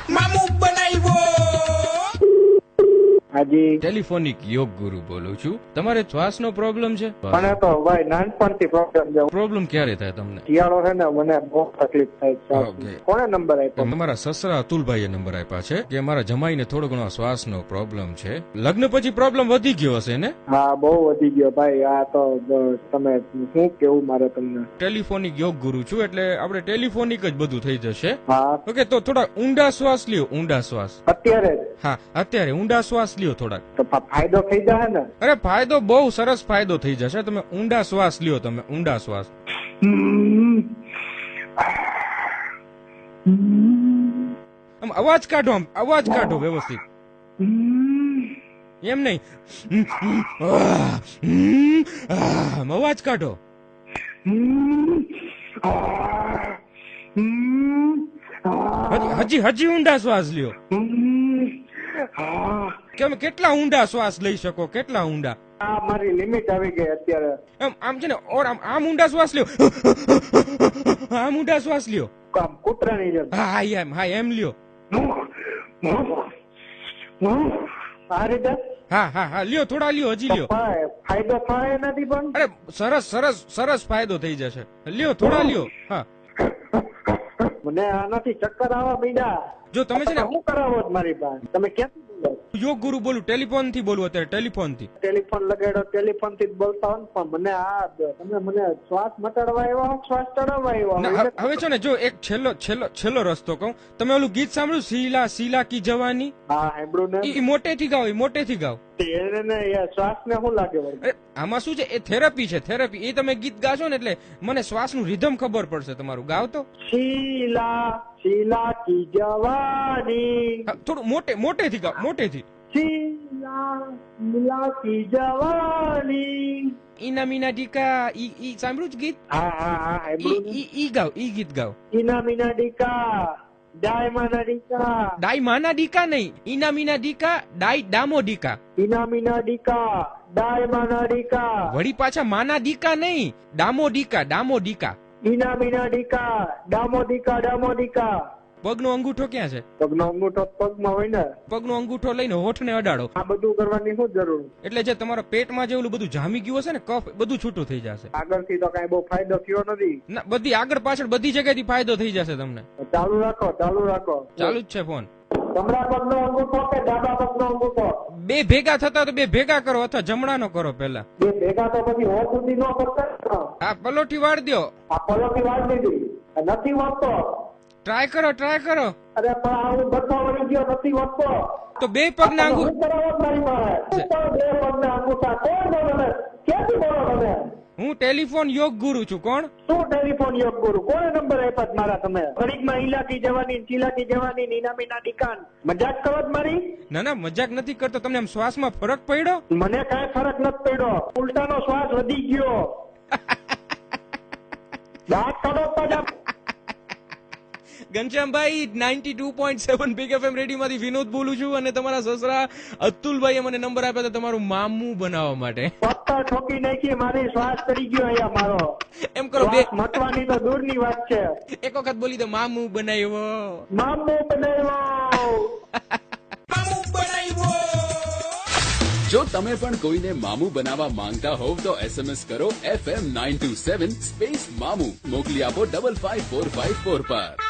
મામું બનાવ્યો. હાજી, ટેલિફોનિક યોગ ગુરુ બોલું છું. તમારે શ્વાસનો પ્રોબ્લેમ છે? મને તો ભાઈ નાનપણથી પ્રોબ્લેમ છે. પ્રોબ્લેમ ક્યારે થાય તમને? શિયાળો છે ને, મને બહુ તકલીફ થાય છે. ઓકે. કોને નંબર આપ્યો? મારા સસરા અતુલભાઈએ નંબર આપ્યા છે કે મારા જમાઈને થોડો ઘણો શ્વાસનો પ્રોબ્લેમ છે. લગ્ન પછી પ્રોબ્લેમ વધી ગયો હશે ને? હા, બહુ વધી ગયો ભાઈ. આ તો તમે શું કેવું મારે તમને. ટેલિફોનિક યોગ ગુરુ છું એટલે આપણે ટેલિફોનિક જ બધું થઈ જશે. હા, ઓકે, તો થોડા ઊંડા શ્વાસ લ્યો. ઊંડા શ્વાસ. અત્યારે જ. હા, અત્યારે ઊંડા શ્વાસ લ્યો થોડાક. તો ફાયદો થઈ જાય ને? અરે ફાયદો, બહુ સરસ ફાયદો થઈ જશે. તમે ઊંડા શ્વાસ લ્યો. તમે ઊંડા શ્વાસ. આમ અવાજ કાઢો. આમ અવાજ કાઢો વ્યવસ્થિત. એમ નહીં, આમ અવાજ કાઢો. હજી ઊંડા શ્વાસ લ્યો. કેટલા ઊંડા શ્વાસ લઈ શકો? કેટલા ઊંડા? આ મારી લિમિટ આવી ગઈ અત્યારે. આમ છે ને, ઓર આમ ઊંડા શ્વાસ લ્યો. આમ ઊંડા શ્વાસ લ્યો. કૂતરાની જેમ. હા એમ લ્યો. આ રીતે? હા લ્યો. થોડા લ્યો. હજી લ્યો. ફાયદો થાય નથી પણ. અરે સરસ ફાયદો થઈ જશે. લ્યો, થોડા લ્યો. હા, મને આનાથી ચક્કર આવવા માંડ્યા. જો તમે છે ને, શું કરાવો છો મારી પાસે? તમે ક્યાંથી બોલો? યોગ ગુરુ બોલું. ટેલિફોન થી બોલું અત્યારે. ટેલિફોન થી. ટેલિફોન લગાડો, ટેલિફોન થી જ બોલતા હો ને. પણ મને તમે મને શ્વાસ મટાડવા આવ્યા, શ્વાસ ચડાવવા આવ્યા. હવે છે ને, જો એક છેલ્લો રસ્તો કહું. તમે ઓલું ગીત સાંભળ્યું, શીલા કી જવાની? હા, સાંભળ્યું ને. ઈ મોટેથી ગાઓ. મોટેથી ગાઓ. શ્વાસ ને શું લાગે? અરે આમાં શું છે, એ થેરપી છે. થેરપી. એ તમે ગીત ગાશો ને એટલે મને શ્વાસનું રિધમ ખબર પડશે તમારું. ગાવ તો. શીલા કી જવાની. થોડું મોટેથી ગાઓ. મોટેથી. શીલા કી જવાની. ઈના મીના ડીકા. ઈ સાંભળ્યું જ ગીત? હા, ઈ ગાઓ. ઈ ગીત ગાઓ. ઈના મીના ડીકા, ડાય માના ડીકા. ડાઈ માના ડીકા નહીં. ઈના મીના ડીકા, ડામો ડીકા. ઈના મીના ડીકા, ડાય માના ડીકા. વળી પાછા માના ડીકા નહીં, ડામો ડીકા. ઈના મીના ડીકા, ડામો ડીકા. પગનો અંગૂઠો ક્યાં છે? પગનો અંગૂઠો પગમાં હોય ને. પગનો અંગૂઠો લઈને હોઠને અડાડો. આ બધું કરવાની શું જરૂર? એટલે જે તમારા પેટમાં જે ઓલું બધું જામી ગયું હશે ને, કફ, બધું છૂટું થઈ જશે. આગળથી તો કઈ બહુ ફાયદો થયો નથી. ના, બધી આગળ પાછળ બધી જગ્યાથી ફાયદો થઈ જશે તમને. ચાલુ રાખો. ચાલુ જ છે ફોન. જમણા પગનો અંગૂઠો કે ડાબા પગનો અંગૂઠો? બે ભેગા થતા તો બે ભેગા કરો, અથવા જમણાનો કરો પેલા. બે ભેગા તો પછી હોઠ સુધી ન કરતા. આ પલોઠી વાળ દો. આ પલોઠી વાળ દીધી. નથી વાળતો. ટ્રાય કરો. અરે પણ આવું બધા વળી ગયો, નથી વાળતો. તો બે પગના અંગૂઠા. બે પગના અંગૂઠા કોણ બોલો? ક્યાંથી બોલો તમે? હું ટેલિફોન યોગ ગુરુ છું. કોણ? શું ટેલિફોન યોગ ગુરુ? કોને નંબર આપ્યા મારા? તમે ઘડીકમાં ઈલાકી જવાની, ચીલાકી જવાની, નીનામીના ડીકાન. મજાક કરો જ મારી? ના, મજાક નથી કરતો. તમને આમ શ્વાસમાં ફરક પડ્યો? મને કાંઈ ફરક નથી પડ્યો. ઉલટાનો શ્વાસ વધી ગયો. દાંત કાઢો પાછા. ઘનશ્યામભાઈ, 92.7 બિગ એફએમ રેડિયોમાંથી વિનોદ બોલું છું, અને તમારા સસરા અતુલભાઈએ મને નંબર આપ્યો હતો તમારું મામું બનાવવા માટે. પત્તા ઠોકી નાખી, મારી શ્વાસ કરી ગયો અહીંયા મારો. એમ કરો. બે મટવાની તો દૂરની વાત છે. એક વખત બોલી દો, મામું બનાવ્યો. જો તમે પણ કોઈને મામું બનાવવા માંગતા હોવ તો SMS કરો FM 927 સ્પેસ મામું. મોકલી આપો 55454 પર.